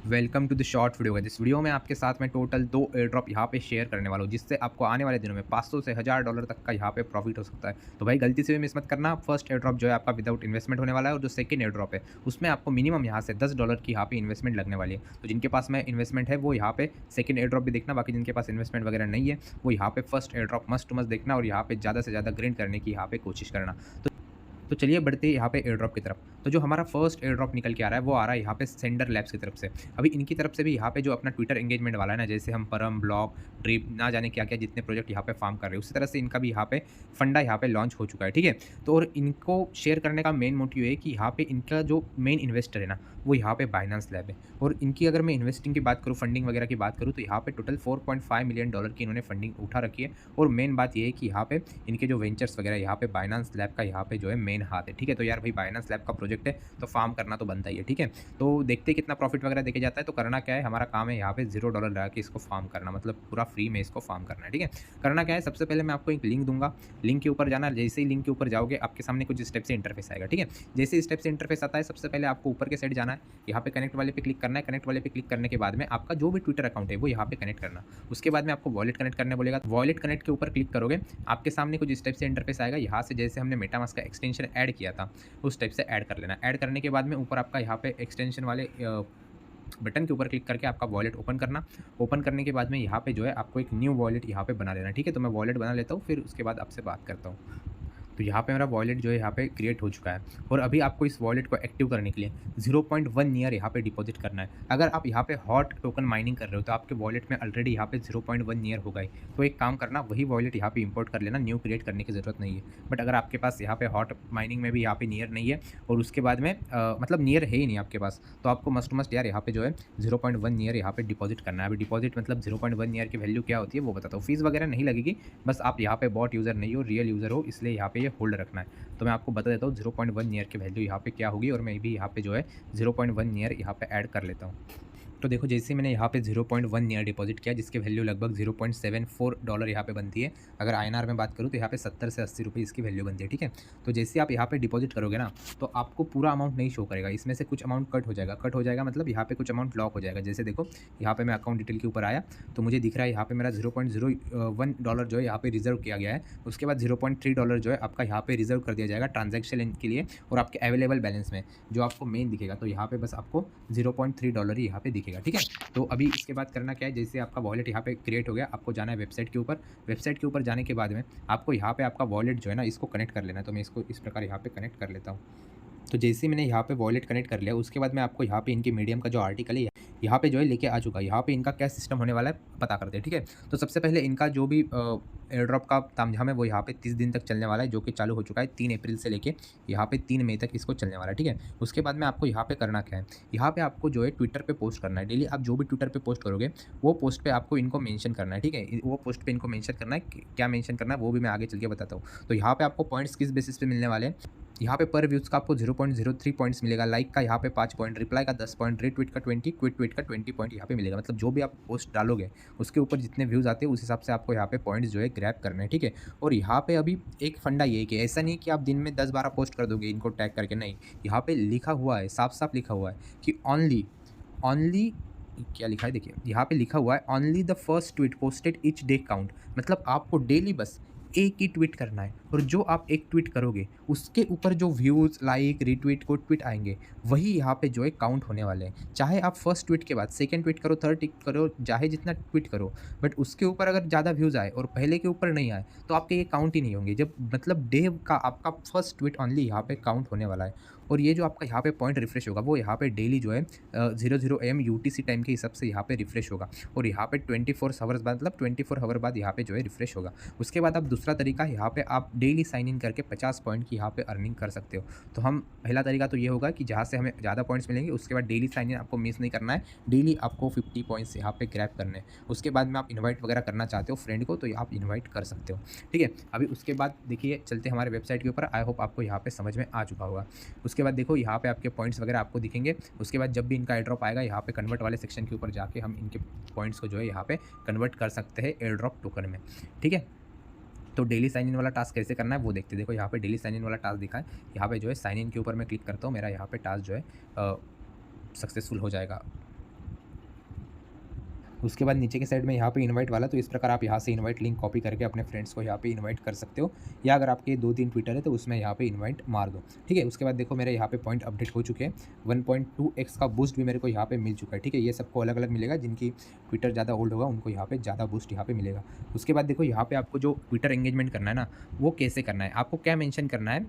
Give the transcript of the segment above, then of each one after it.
Welcome to the short video guys. इस video में आपके साथ मैं टोटल 2 एयर ड्रॉप यहाँ पे शेयर करने वाला हूँ, जिससे आपको आने वाले दिनों में 500 से $1000 तक का यहाँ पे प्रॉफिट हो सकता है। तो भाई गलती से भी मिस मत करना। फर्स्ट एयर ड्रॉप जो है आपका विदाउट इन्वेस्टमेंट होने वाला है, और जो सेकंड एयर ड्रॉप है उसमें आपको मिनिमम यहाँ से $10 की यहाँ पे इन्वेस्टमेंट लगने वाली है। तो जिनके पास में इन्वेस्टमेंट है वो यहाँ पे सेकंड एयर ड्रॉप भी देखना, बाकी जिनके पास इन्वेस्टमेंट वगैरह नहीं है वो यहाँ पे first air drop must to must देखना, और यहाँ पे ज़्यादा से ज़्यादा ग्रिंड करने की यहाँ पे कोशिश करना। तो चलिए बढ़ते हैं यहाँ पे एयर ड्रॉप की तरफ। तो जो हमारा फर्स्ट एयर ड्रॉप निकल के आ रहा है वो आ रहा है यहाँ पे सेंडर लैब्स की तरफ से। अभी इनकी तरफ से भी यहाँ पे जो अपना ट्विटर एंगेजमेंट वाला है ना, जैसे हम परम ब्लॉक ड्रिप ना जाने क्या क्या जितने प्रोजेक्ट यहाँ पे फार्म कर रहे हैं, उसी तरह से इनका भी यहाँ पे फंडा यहाँ पे लॉन्च हो चुका है। ठीक है, तो और इनको शेयर करने का मेन मोटिव है कि यहाँ पे इनका जो मेन इन्वेस्टर है ना वो यहाँ पे बाइनेंस लैब है। और इनकी अगर मैं इन्वेस्टिंग की बात करूँ, फंडिंग वगैरह की बात करूँ, तो यहाँ पे टोटल $4.5 मिलियन की इन्होंने फंडिंग उठा रखी है। और मेन बात ये है कि यहाँ पे इनके जो वेंचर्स वगैरह यहाँ पे बाइनेंस लैब का यहाँ पे जो है मेन हाथ है। ठीक है, तो यार भाई बाइनेंस लैब का प्रोजेक्ट है तो फार्म करना तो बनता ही है। ठीक है, तो देखते हैं कितना प्रॉफिट वगैरह देके जाता है। तो करना क्या है, हमारा काम है यहाँ पे $0 लगा के इसको फार्म करना, मतलब पूरा फ्री में इसको फार्म करना है। ठीक है, करना क्या है, सबसे पहले मैं आपको एक लिंक दूंगा, लिंक के ऊपर जाना। जैसे ही लिंक के ऊपर जाओगे आपके सामने कुछ स्टेप से इंटरफेस आएगा। ठीक है, जैसे स्टेप से इंटरफेस आता है सबसे पहले आपको ऊपर के साइड जाना है, यहाँ पे कनेक्ट वाले पे क्लिक करना है। कनेक्ट वाले पे क्लिक करने के बाद में आपका जो भी ट्विटर अकाउंट है वो यहाँ पे कनेक्ट करना। उसके बाद में आपको वॉलेट कनेक्ट करने बोलेगा, वॉलेट कनेक्ट के ऊपर क्लिक करोगे आपके सामने कुछ स्टेप से इंटरफेस आएगा। यहाँ से जैसे हमने मेटामास्क का एक्सटेंशन ऐड किया था उस टाइप से ऐड कर लेना। ऐड करने के बाद में ऊपर आपका यहाँ पे एक्सटेंशन वाले बटन के ऊपर क्लिक करके आपका वॉलेट ओपन करना। ओपन करने के बाद में यहाँ पे जो है आपको एक न्यू वॉलेट यहाँ पे बना लेना। ठीक है, तो मैं वॉलेट बना लेता हूँ, फिर उसके बाद आपसे बात करता हूँ। तो यहाँ पे मेरा वॉलेट जो है यहाँ पे क्रिएट हो चुका है, और अभी आपको इस वॉलेट को एक्टिव करने के लिए 0.1 ईयर यहाँ पे डिपॉजिट करना है। अगर आप यहाँ पे हॉट टोकन माइनिंग कर रहे हो तो आपके वॉलेट में ऑलरेडी यहाँ पे 0.1 ईयर हो गई। तो एक काम करना, वही वॉलेट यहाँ पे इंपोर्ट कर लेना, न्यू क्रिएट करने की ज़रूरत नहीं है। बट अगर आपके पास यहाँ पे हॉट माइनिंग में भी यहाँ पे नियर नहीं है, और उसके बाद में मतलब नियर है ही नहीं आपके पास, तो आपको मस्ट यार यहाँ पे जो है 0.1 ईयर यहाँ पे डिपॉजिट करना है। अभी डिपॉजिट मतलब 0.1 ईयर की वैल्यू क्या होती है वो बताता हूँ। फीस वगैरह नहीं लगेगी, बस आप यहाँ पे बॉट यूज़र नहीं हो, रियल यूज़र हो, इसलिए यहाँ पे ये होल्ड रखना है। तो मैं आपको बता देता हूँ 0.1 ईयर की वैल्यू यहाँ पे क्या होगी, और मैं भी यहाँ पे जो है 0.1 ईयर यहाँ पे ऐड कर लेता हूँ। तो देखो जैसे मैंने यहाँ पे 0.1 ईयर डिपॉजिट किया, जिसकी वैल्यू लगभग $0.74 यहाँ पे बनती है। अगर INR में बात करूँ तो यहाँ पे 70 से 80 रुपये इसकी वैल्यू बनती है। ठीक है, तो जैसे आप यहाँ पे डिपॉजिट करोगे ना तो आपको पूरा अमाउंट नहीं शो करेगा, इसमें से कुछ अमाउंट कट हो जाएगा, मतलब यहाँ पे कुछ अमाउंट लॉक हो जाएगा। जैसे देखो यहाँ पे मैं अकाउंट डिटेल के ऊपर आया तो मुझे दिख रहा है यहाँ पे मेरा $0.01 जो है यहाँ पे रिजर्व किया गया है। उसके बाद $0.3 जो है आपका यहाँ पे रिजर्व कर दिया जाएगा ट्रांजेक्शन के लिए, और आपके अवेलेबल बैलेंस में जो आपको मेन दिखेगा, तो यहाँ पे बस आपको $0.3 ही यहाँ पे दिखेगा। ठीक है, तो अभी इसके बाद करना क्या है, जैसे आपका वॉलेट यहाँ पे क्रिएट हो गया, आपको जाना है वेबसाइट के ऊपर। वेबसाइट के ऊपर जाने के बाद में आपको यहाँ पे आपका वॉलेट जो है ना इसको कनेक्ट कर लेना है। तो मैं इसको इस प्रकार यहाँ पे कनेक्ट कर लेता हूँ। तो जैसे ही मैंने यहाँ पे वॉलेट कनेक्ट कर लिया, उसके बाद मैं आपको यहाँ पे इनके मीडियम का जो आर्टिकल है यहाँ पे जो है लेके आ चुका है। यहाँ पे इनका क्या सिस्टम होने वाला है पता करते हैं। ठीक है, तो सबसे पहले इनका जो भी एयर ड्रॉप का तामझाम है वो यहाँ पे 30 दिन तक चलने वाला है, जो कि चालू हो चुका है 3 अप्रैल से लेके यहाँ पे 3 मई तक इसको चलने वाला है। ठीक है, उसके बाद में आपको यहाँ पे करना क्या है, यहाँ पे आपको जो है ट्विटर पे पोस्ट करना है। डेली आप जो भी ट्विटर पे पोस्ट करोगे वो पोस्ट पे आपको इनको मेंशन करना है। ठीक है, वो पोस्ट पे इनको मेंशन करना है, क्या मेंशन करना है वो भी मैं आगे चल के बताता हूँ। तो यहाँ पे आपको पॉइंट्स किस बेसिस पे मिलने वाले हैं, यहाँ पे पर व्यूज़ का आपको 0.03 पॉइंट्स मिलेगा, लाइक का यहाँ पे 5 पॉइंट, रिप्लाई का 10 पॉइंट, रीट्वीट का 20, ट्वीट का 20 पॉइंट यहाँ पे मिलेगा। मतलब जो भी आप पोस्ट डालोगे उसके ऊपर जितने व्यूज़ आते हैं उस हिसाब से आपको यहाँ पे पॉइंट्स जो है ग्रैब करने हैं। ठीक है, और यहाँ पे अभी एक फंडा ये है कि ऐसा नहीं कि आप दिन में 10-12 पोस्ट कर दोगे इनको टैग करके, नहीं, यहाँ पे लिखा हुआ है, साफ साफ लिखा हुआ है कि ऑनली क्या लिखा है देखिए, यहाँ पे लिखा हुआ है only the first tweet posted each day count. मतलब आपको डेली बस एक ही ट्वीट करना है, और जो आप एक ट्वीट करोगे उसके ऊपर जो व्यूज़, लाइक, रीट्वीट को ट्वीट आएंगे वही यहाँ पे जो है काउंट होने वाले हैं। चाहे आप फर्स्ट ट्वीट के बाद सेकंड ट्वीट करो, थर्ड ट्वीट करो, चाहे जितना ट्वीट करो, बट उसके ऊपर अगर ज़्यादा व्यूज़ आए और पहले के ऊपर नहीं आए तो आपके ये काउंट ही नहीं होंगे। जब मतलब डे का आपका फर्स्ट ट्वीट ऑनली यहाँ पे काउंट होने वाला है। और ये जो आपका यहाँ पे पॉइंट रिफ्रेश होगा वो यहाँ पे डेली जो है 00 AM UTC टाइम के हिसाब से यहाँ पे रिफ्रेश होगा, और यहाँ पे 24 आवर्स बाद, मतलब 24 आवर बाद यहाँ पे जो है रिफ्रेश होगा। उसके बाद आप दूसरा तरीका, यहाँ पे आप डेली साइन इन करके 50 पॉइंट की यहाँ पे अर्निंग कर सकते हो। तो हम पहला तरीका तो ये होगा कि जहाँ से हमें ज़्यादा पॉइंट्स मिलेंगे उसके बाद डेली साइन इन आपको मिस नहीं करना है, डेली आपको 50 पॉइंट्स यहाँ पे ग्रैब करने हैं। उसके बाद में आप इन्वाइट वगैरह करना चाहते हो फ्रेंड को तो आप इन्वाइट कर सकते हो। ठीक है, अभी उसके बाद देखिए चलते हमारे वेबसाइट के ऊपर। आई होप आपको यहाँ पे समझ में आ चुका होगा। उसके बाद देखो यहाँ पे आपके पॉइंट्स वगैरह आपको दिखेंगे। उसके बाद जब भी इनका एयर ड्रॉप आएगा यहाँ पे कन्वर्ट वाले सेक्शन के ऊपर जाके हम इनके पॉइंट्स को जो है यहाँ पे कन्वर्ट कर सकते हैं एयर ड्रॉप टोकन में। ठीक है, तो डेली साइन इन वाला टास्क कैसे करना है वो देखते हैं। देखो यहाँ पे डेली साइन इन वाला टास्क दिखा है, यहाँ पे जो है साइन इन के ऊपर मैं क्लिक करता हूँ, मेरा यहाँ पे टास्क जो है सक्सेसफुल हो जाएगा। उसके बाद नीचे के साइड में यहाँ पे इनवाइट वाला, तो इस प्रकार आप यहाँ से इनवाइट लिंक कॉपी करके अपने फ्रेंड्स को यहाँ पे इनवाइट कर सकते हो, या अगर आपके 2-3 ट्विटर है तो उसमें यहाँ पे इनवाइट मार दो। ठीक है, उसके बाद देखो मेरे यहाँ पे पॉइंट अपडेट हो चुके हैं, 1.2x का बूस्ट भी मेरे को यहाँ पे मिल चुका है। ठीक है, ये सबको अलग अलग मिलेगा, जिनकी ट्विटर ज़्यादा ओल्ड होगा उनको यहाँ पे ज़्यादा बूस्ट यहाँ पे मिलेगा। उसके बाद देखो यहाँ पे आपको जो ट्विटर एंगेजमेंट करना है ना, वो कैसे करना है, आपको क्या मेंशन करना है,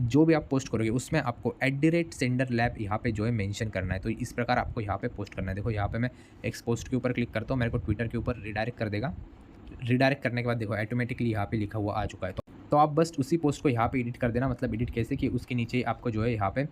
जो भी आप पोस्ट करोगे उसमें आपको @senderlab यहाँ पे जो है मेंशन करना है। तो इस प्रकार आपको यहाँ पे पोस्ट करना है। देखो यहाँ पे मैं एक्स पोस्ट के ऊपर क्लिक करता हूँ, मेरे को ट्विटर के ऊपर रिडायरेक्ट कर देगा। रिडायरेक्ट करने के बाद देखो ऑटोमेटिकली यहाँ पे लिखा हुआ आ चुका है। तो आप बस उसी पोस्ट को यहाँ पे एडिट कर देना, मतलब एडिट कैसे कि उसके नीचे आपको जो है यहाँ पे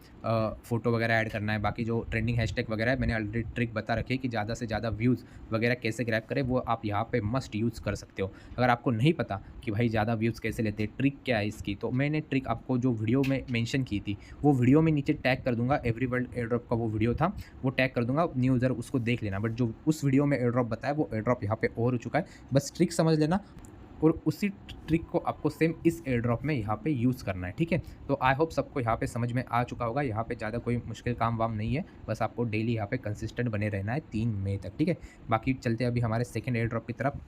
फ़ोटो वगैरह ऐड करना है। बाकी जो ट्रेंडिंग हैशटैग वगैरह है मैंने ऑलरेडी ट्रिक बता रखी है कि ज़्यादा से ज़्यादा व्यूज़ वगैरह कैसे ग्रैब करें, वो आप यहाँ पे मस्ट यूज़ कर सकते हो। अगर आपको नहीं पता कि भाई ज़्यादा व्यूज़ कैसे लेते हैं, ट्रिक क्या है इसकी, तो मैंने ट्रिक आपको जो वीडियो में मेंशन की थी वो वीडियो में नीचे टैग कर दूँगा। एवरी वर्ल्ड एयर ड्रॉप का वो वीडियो था, वो टैग कर दूँगा, न्यू यूज़र उसको देख लेना। बट जो उस वीडियो में एयर ड्रॉप बताया वो एयर ड्रॉप यहाँ पे और हो चुका है, बस ट्रिक समझ लेना और उसी ट्रिक को आपको सेम इस एयर ड्रॉप में यहाँ पे यूज़ करना है। ठीक है, तो आई होप सबको यहाँ पे समझ में आ चुका होगा। यहाँ पे ज़्यादा कोई मुश्किल काम वाम नहीं है, बस आपको डेली यहाँ पे कंसिस्टेंट बने रहना है 3 मई तक। ठीक है, बाकी चलते हैं अभी हमारे सेकंड एयर ड्रॉप की तरफ।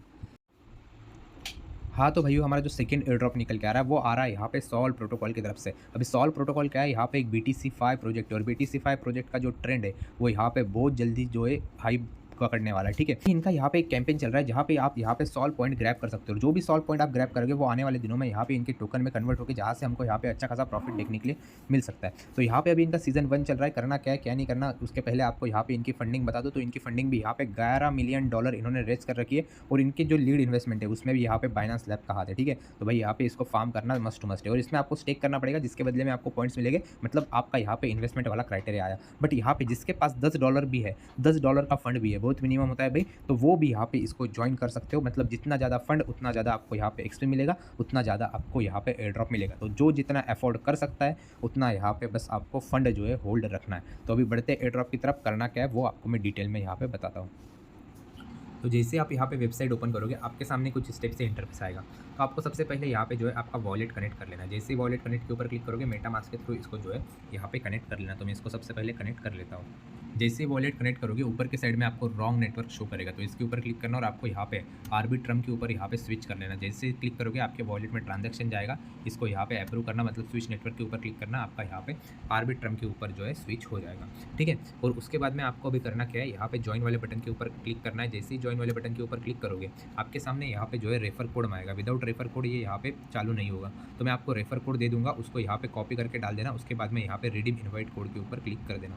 हाँ, तो भैया हमारा जो सेकंड एयर ड्रॉप निकल के आ रहा है वो आ रहा है यहाँ पे सॉल्व प्रोटोकॉल की तरफ से। अभी सॉल्व प्रोटोकॉल क्या है, यहाँ पे एक BTC5 प्रोजेक्ट है और BTC5 प्रोजेक्ट का जो ट्रेंड है वो यहाँ पे बहुत जल्दी जो है हाई पकड़ने वाला है। ठीक है, इनका यहाँ पे एक कैंपेन चल रहा है जहाँ पे आप यहाँ पे सॉल्व पॉइंट ग्रैब कर सकते हो। जो भी सॉल्व पॉइंट आप ग्रैब करोगे वो आने वाले दिनों में यहाँ पे इनके टोकन में कन्वर्ट होकर जहाँ से हमको यहाँ पे अच्छा खासा प्रॉफिट देखने के लिए मिल सकता है। तो यहाँ पे अभी इनका सीजन 1 चल रहा है, करना क्या है क्या नहीं करना उसके पहले आपको यहाँ पे इनकी फंडिंग बता दो। तो इनकी फंडिंग भी यहाँ पे $11 मिलियन इन्होंने रेज कर रखी है और इनकी जो लीड इन्वेस्टमेंट है उसमें भी यहाँ पे बाइनेंस लैब का हाथ है। ठीक है, तो भाई यहाँ पे इसको फार्म करना मस्ट है और इसमें आपको स्टेक करना पड़ेगा, जिसके बदले में आपको पॉइंट्स मिलेंगे। मतलब आपका यहाँ पे इन्वेस्टमेंट वाला क्राइटेरिया आया। बट यहाँ पे जिसके पास $10 भी है, $10 का फंड भी है, बहुत मिनिमम होता है भाई, तो वो भी यहाँ पे इसको ज्वाइन कर सकते हो। मतलब जितना ज़्यादा फंड उतना ज़्यादा आपको यहाँ पे एक्सपी मिलेगा, उतना ज़्यादा आपको यहाँ पे एयर ड्रॉप मिलेगा। तो जो जितना अफोर्ड कर सकता है उतना यहाँ पे बस आपको फंड जो है होल्ड रखना है। तो अभी बढ़ते एयर ड्रॉप की तरफ, करना क्या है वो आपको मैं डिटेल में यहाँ पे बताता हूँ। तो जैसे आप यहाँ पे वेबसाइट ओपन करोगे आपके सामने कुछ स्टेप से इंटरफेस आएगा। तो आपको सबसे पहले यहाँ पे जो है आपका वॉलेट कनेक्ट कर लेना है। जैसे ही वॉलेट कनेक्ट के ऊपर क्लिक करोगे मेटामास्क के थ्रू इसको जो है यहाँ पे कनेक्ट कर लेना। तो मैं इसको सबसे पहले कनेक्ट कर लेता हूँ। जैसे ही वॉलेट कनेक्ट करोगे ऊपर के साइड में आपको रॉन्ग नेटवर्क शो करेगा, तो इसके ऊपर क्लिक करना और आपको यहाँ पे आर्बिट्रम के ऊपर यहाँ पे स्विच कर लेना। जैसे ही क्लिक करोगे आपके वॉलेट में ट्रांजैक्शन जाएगा, इसको यहाँ पे अप्रूव करना, मतलब स्विच नेटवर्क के ऊपर क्लिक करना, आपका यहाँ पे आर्बिट्रम के ऊपर जो है स्विच हो जाएगा। ठीक है, और उसके बाद में आपको अभी करना क्या है, यहाँ पे ज्वाइन वाले बटन के ऊपर क्लिक करना है। जैसे ही ज्वाइन वाले बटन के ऊपर क्लिक करोगे आपके सामने यहाँ पे जो है रेफर कोड आएगा। विदाउट रेफर कोड ये यहाँ पे चालू नहीं होगा, तो मैं आपको रेफर कोड दे दूंगा, उसको यहाँ पे कॉपी करके डाल देना। उसके बाद में यहाँ पे रिडीम इनवाइट कोड के ऊपर क्लिक कर देना।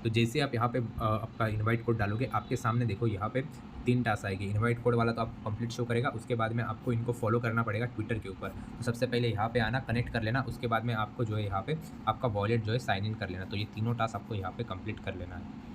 तो जैसे आप यहाँ पे आपका इनवाइट कोड डालोगे आपके सामने देखो यहाँ पे 3 टास्क आएगी। इनवाइट कोड वाला तो आप कंप्लीट शो करेगा, उसके बाद में आपको इनको फॉलो करना पड़ेगा ट्विटर के ऊपर। तो सबसे पहले यहाँ पे आना, कनेक्ट कर लेना, उसके बाद में आपको जो है यहाँ पे आपका वॉलेट जो है साइन इन कर लेना। तो ये तीनों टास्क आपको यहाँ पे कंप्लीट कर लेना है।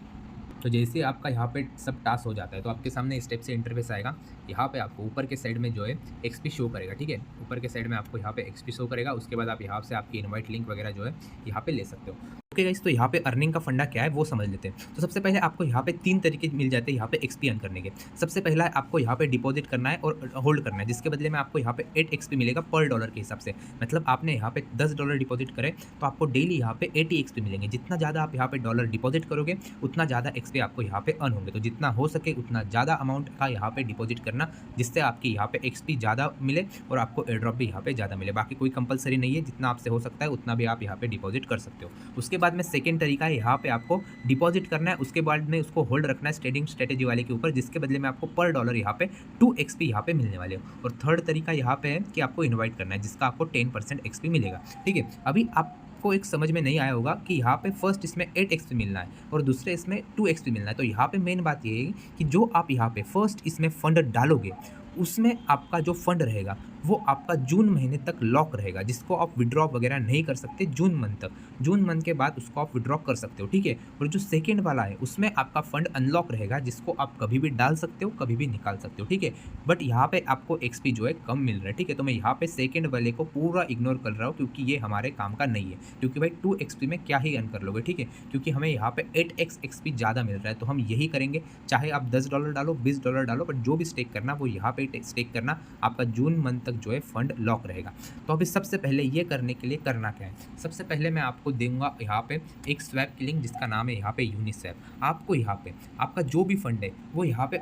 तो जैसे आपका यहाँ पे सब टास्क हो जाता है तो आपके सामने स्टेप से इंटरफेस आएगा। यहाँ पे आपको ऊपर के साइड में जो है एक्सपी शो करेगा। ठीक है, ऊपर के साइड में आपको यहाँ पे एक्सपी शो करेगा। उसके बाद आप यहाँ से आपकी इनवाइट लिंक वगैरह जो है यहाँ पे ले सकते हो। ओके गाइस, तो यहाँ पे अर्निंग का फंडा क्या है वो समझ लेते हैं। तो सबसे पहले आपको यहाँ पे 3 तरीके मिल जाते हैं यहाँ पे एक्सपी अर्न करने के। सबसे पहला आपको यहाँ पे डिपॉजिट करना है और होल्ड करना है, जिसके बदले में आपको यहाँ पे 8 एक्सपी मिलेगा पर डॉलर के हिसाब से। मतलब आपने यहाँ पे $10 डिपॉजिट करे तो आपको डेली यहाँ पे 80 एक्सपी मिलेंगे। जितना ज़्यादा आप यहाँ पे डॉलर डिपॉजिट करोगे उतना ज़्यादा एक्सपी आपको यहाँ पे अर्न होंगे। तो जितना हो सके उतना ज़्यादा अमाउंट का यहाँ पे डिपॉजिट करना, जिससे आपकी यहाँ पे एक्सपी ज़्यादा मिले और आपको एयर ड्रॉप भी यहाँ पे ज़्यादा मिले। बाकी कोई कंपलसरी नहीं है, जितना आपसे हो सकता है उतना भी आप यहाँ पे डिपॉजिट कर सकते हो। उसके बाद में सेकेंड तरीका है, यहाँ पे आपको डिपॉजिट करना है, उसके बाद में उसको होल्ड रखना है ट्रेडिंग स्ट्रेटेजी वाले के ऊपर, जिसके बदले में आपको पर डॉलर यहाँ पे 2 एक्सपी यहाँ पे मिलने वाले हो। और थर्ड तरीका यहाँ पे है कि आपको इन्वाइट करना है, जिसका आपको 10% एक्सपी मिलेगा। ठीक है, अभी आपको एक समझ में नहीं आया होगा कि यहाँ पे फर्स्ट इसमें 8 एक्सपी मिलना है और दूसरे इसमें 2 एक्सपी मिलना है। तो यहाँ पे मेन बात ये है कि जो आप यहाँ पे फर्स्ट इसमें फंड डालोगे उसमें आपका जो फंड रहेगा वो आपका जून महीने तक लॉक रहेगा, जिसको आप विड्रॉ वगैरह नहीं कर सकते जून मंथ तक। जून मंथ के बाद उसको आप विड्रॉ कर सकते हो। ठीक है, और जो सेकेंड वाला है उसमें आपका फंड अनलॉक रहेगा, जिसको आप कभी भी डाल सकते हो कभी भी निकाल सकते हो। ठीक है, बट यहाँ पे आपको एक्सपी जो है कम मिल रहा है। ठीक है, तो मैं यहाँ पे सेकेंड वाले को पूरा इग्नोर कर रहा हूँ क्योंकि ये हमारे काम का नहीं है, क्योंकि भाई 2 एक्सपी में क्या ही अर्न कर लोगे। ठीक है, क्योंकि हमें यहाँ पे 8x एक्सपी ज़्यादा मिल रहा है, तो हम यही करेंगे। चाहे आप $10 डालो $20 डालो, बट जो भी स्टेक करना वो यहाँ पे स्टेक करना। आपका जून मंथ तक तक जो है फंड लॉक रहेगा। तो अभी सबसे पहले ये करने के लिए करना क्या है, सबसे पहले मैं आपको दूंगा यहाँ पे एक स्वैप की लिंक जिसका नाम है यहाँ पे यूनिस्वैप। आपको यहाँ पे आपका जो भी फंड है वो यहाँ पे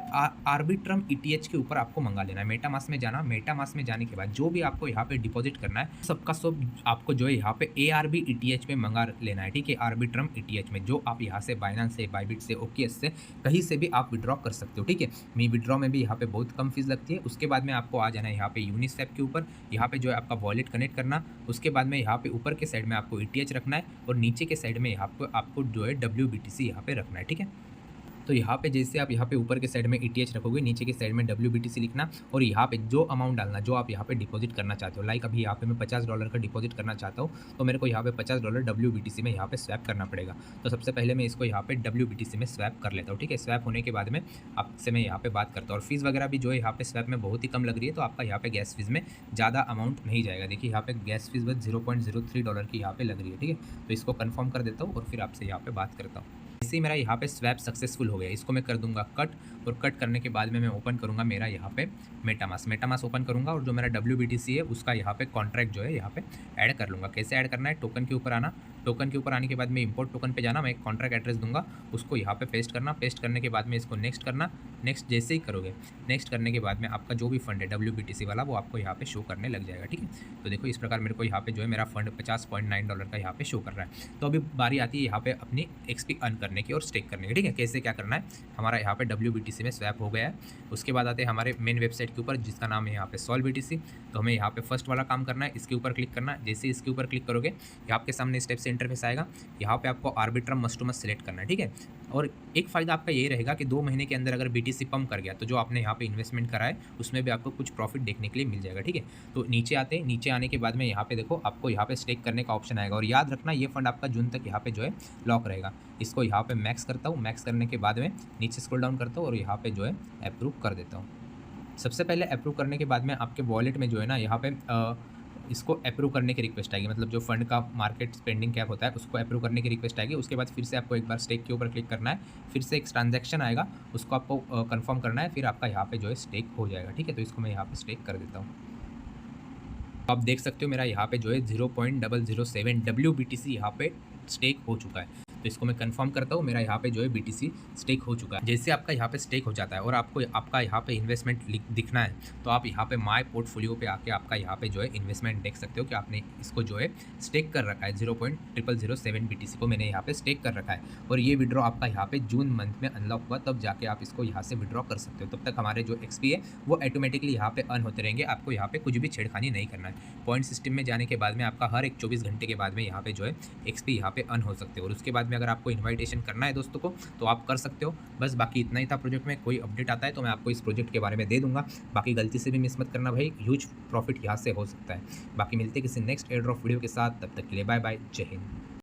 आर्बिट्रम ETH के ऊपर आपको मंगा लेना है। मेटामास्क में जाना, मेटामास्क में जाने के बाद जो भी आपको यहाँ पे डिपॉजिट करना है सबका सब आपको जो है यहाँ पे ARB ETH में मंगा लेना है, ठीक है, आर्बिट्रम ETH में, जो आप यहाँ से बाइनेंस से, बाइबिट से, OKX से कहीं से भी आप विड्रॉ कर सकते हो, ठीक है। मी विड्रॉ में भी यहाँ पे बहुत कम फीस लगती है। उसके बाद में आपको आ जाना है यहाँ पे यूनिस्वैप के ऊपर, यहाँ पे जो है आपका वॉलेट कनेक्ट करना। उसके बाद में यहाँ पे ऊपर के साइड में आपको ETH रखना है और नीचे के साइड में यहाँ पे आपको जो है WBTC यहाँ पे रखना है, ठीक है। तो यहाँ पे जैसे आप यहाँ पे ऊपर के साइड में ETH रखोगे, नीचे के साइड में WBTC लिखना और यहाँ पे जो अमाउंट डालना जो आप यहाँ पे डिपॉजिट करना चाहते हो। लाइक अभी यहाँ पे मैं $50 का डिपॉजिट करना चाहता हूँ, तो मेरे को यहाँ पे $50 WBTC में यहाँ पे स्वैप करना पड़ेगा। तो सबसे पहले मैं इसको यहाँ पे WBTC में स्वैप कर लेता हूँ, ठीक है। स्वैप होने के बाद में आपसे मैं यहाँ पे बात करता हूँ और फीस वगैरह भी जो है यहाँ पे स्वैप में बहुत ही कम लग रही है, तो आपका यहाँ पे गैस फीस में ज़्यादा अमाउंट नहीं जाएगा। देखिए यहाँ पे गैस फीस बस $0.03 की यहाँ पे लग रही है, ठीक है। तो इसको कन्फर्म कर देता हूँ और फिर आपसे यहाँ पे बात करता हूँ। जैसे ही मेरा यहाँ पे स्वैप सक्सेसफुल हो गया, इसको मैं कर दूंगा कट और कट करने के बाद में मैं ओपन करूँगा मेरा यहाँ पे मेटामास्क ओपन करूँगा और जो मेरा WBTC है उसका यहाँ पे कॉन्ट्रैक्ट जो है यहाँ पे ऐड कर लूँगा। कैसे ऐड करना है, टोकन के ऊपर आना, टोकन के ऊपर आने के बाद में इंपोर्ट टोकन पे जाना, मैं एक कॉन्ट्रैक्ट एड्रेस दूंगा, उसको यहाँ पे पेस्ट करना, पेस्ट करने के बाद में इसको नेक्स्ट करना। नेक्स्ट जैसे ही करोगे, नेक्स्ट करने के बाद में आपका जो भी फंड है WBTC वाला वो आपको यहाँ पे शो करने लग जाएगा, ठीक है। तो देखो इस प्रकार मेरे को यहाँ पे जो है मेरा फंड $50.9 का यहाँ पे शो कर रहा है। तो अभी बारी आती है यहाँ पे अपनी XP अर्न करने की और स्टेक करने की, ठीक है। कैसे क्या करना है, हमारा यहाँ पे WBTC में स्वैप हो गया है। उसके बाद आते हैं हमारे मेन वेबसाइट के ऊपर जिसका नाम है यहाँ पे SolveBTC। तो हमें यहाँ पे फर्स्ट वाला काम करना है, इसके ऊपर क्लिक करना है। जैसे इसके ऊपर क्लिक करोगे यहाँ आपके सामने स्टेप से इंटरफेस आएगा, यहाँ पे आपको Arbitrum must to must select करना है, ठीक है। और एक फ़ायदा आपका ये रहेगा कि 2 महीने के अंदर अगर BTC पम्प कर गया तो जो आपने यहाँ पे इन्वेस्टमेंट करा है उसमें भी आपको कुछ प्रॉफिट देखने के लिए मिल जाएगा, ठीक है। तो नीचे आते हैं, नीचे आने के बाद में यहाँ पे देखो आपको यहाँ पे स्टेक करने का ऑप्शन आएगा और याद रखना ये फंड आपका जून तक यहाँ पे जो है लॉक रहेगा। इसको यहाँ पे मैक्स करता हूँ, मैक्स करने के बाद में नीचे स्क्रॉल डाउन करता हूँ और यहाँ पे जो है अप्रूव कर देता हूँ। सबसे पहले अप्रूव करने के बाद में आपके वॉलेट में जो है ना यहाँ पे इसको अप्रूव करने की रिक्वेस्ट आएगी, मतलब जो फंड का मार्केट स्पेंडिंग कैप होता है उसको अप्रूव करने की रिक्वेस्ट आएगी। उसके बाद फिर से आपको एक बार स्टेक के ऊपर क्लिक करना है, फिर से एक ट्रांजैक्शन आएगा उसको आपको कंफर्म करना है, फिर आपका यहाँ पे जो है स्टेक हो जाएगा, ठीक है। तो इसको मैं यहाँ पे स्टेक कर देता हूँ। आप देख सकते हो मेरा यहाँ पे जो है 0.007 WBTC यहाँ पे स्टेक हो चुका है। तो इसको मैं कंफर्म करता हूँ, मेरा यहाँ पे जो है BTC स्टेक हो चुका है। जैसे आपका यहाँ पे स्टेक हो जाता है और आपको आपका यहाँ पे इन्वेस्टमेंट दिखना है तो आप यहाँ पे माय पोर्टफोलियो पे आके आपका यहाँ पे जो है इन्वेस्टमेंट देख सकते हो कि आपने इसको जो है स्टेक कर रखा है। 0.0007 BTC को मैंने यहाँ पे स्टेक कर रखा है और ये विड्रॉ आपका यहाँ पे जून मंथ में अनलॉक हुआ, तब जाके आप इसको यहाँ से विड्रॉ कर सकते हो। तब तक हमारे जो XP है वो ऑटोमेटिकली यहाँ पे अर्न होते रहेंगे, आपको यहाँ पे कुछ भी छेड़खानी नहीं करना है। पॉइंट सिस्टम में जाने के बाद में आपका हर एक 24 घंटे के बाद में यहाँ पे जो है XP यहाँ पे अर्न हो सकते हो। और उसके बाद में अगर आपको इन्वाइटेशन करना है दोस्तों को तो आप कर सकते हो। बस बाकी इतना ही था प्रोजेक्ट में, कोई अपडेट आता है तो मैं आपको इस प्रोजेक्ट के बारे में दे दूंगा। बाकी गलती से भी मिस मत करना भाई, ह्यूज प्रॉफिट यहाँ से हो सकता है। बाकी मिलते किसी नेक्स्ट एयर ड्रॉप वीडियो के साथ, तब तक के लिए बाय बाय, जय हिंद।